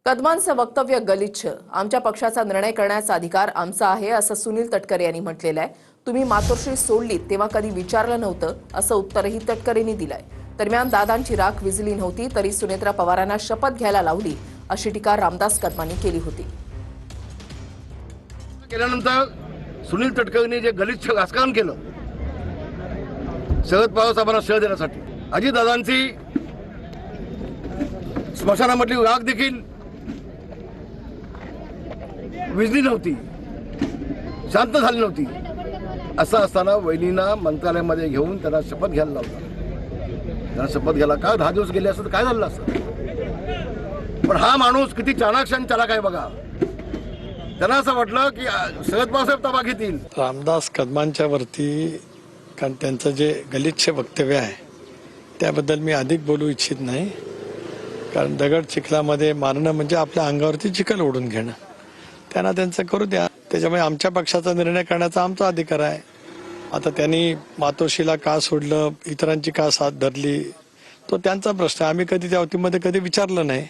कदमांचं वक्तव्य गलिच्छ. आमच्या पक्षाचा निर्णय करण्याचा अधिकार आमचा आहे असं सुनील तटकरे यांनी म्हटलेलं आहे. तुम्ही मातोश्री सोडलीत तेव्हा कधी विचारलं नव्हतं असं उत्तरही तटकरेंनी दिलंय. दरम्यान दादांची राख विझली नव्हती तरी सुनेत्रा पवारांना शपथ घ्यायला लावली अशी टीका रामदास कदमांनी केली होती. केल्यानंतर सुनील तटकरेंनी जे गलिच्छ राजकारण केलं शरद पवार साहेबांना श्रेय देण्यासाठी, अजितदादांची स्मशानामधली राख देखील विझली नव्हती, शांत झाली नव्हती. असं असताना वहिनींना मंत्रालयामध्ये घेऊन त्यांना शपथ घ्यायला लावला. त्यांना शपथ घ्यायला का 10 दिवस गेले असतं तर काय झालं असतं. पण हा माणूस किती चाणाक्ष आणि चालाक आहे बघा. त्यांना असं वाटलं की शरद पवारसाहेब ताबा घेतील. रामदास कदमांच्या वरती कारण त्यांचं जे गलिच्छ वक्तव्य आहे त्याबद्दल मी अधिक बोलू इच्छित नाही. कारण दगड चिखलामध्ये मारणं म्हणजे आपल्या अंगावरती चिखल ओढून घेणं. त्यांना त्यांचं करू द्या. त्याच्यामुळे आमच्या पक्षाचा निर्णय करण्याचा आमचा अधिकार आहे. आता त्यांनी मातोश्रीला का सोडलं, इतरांची का साथ धरली, तो त्यांचा प्रश्न. आम्ही कधी त्या वतीमध्ये कधी विचारलं नाही.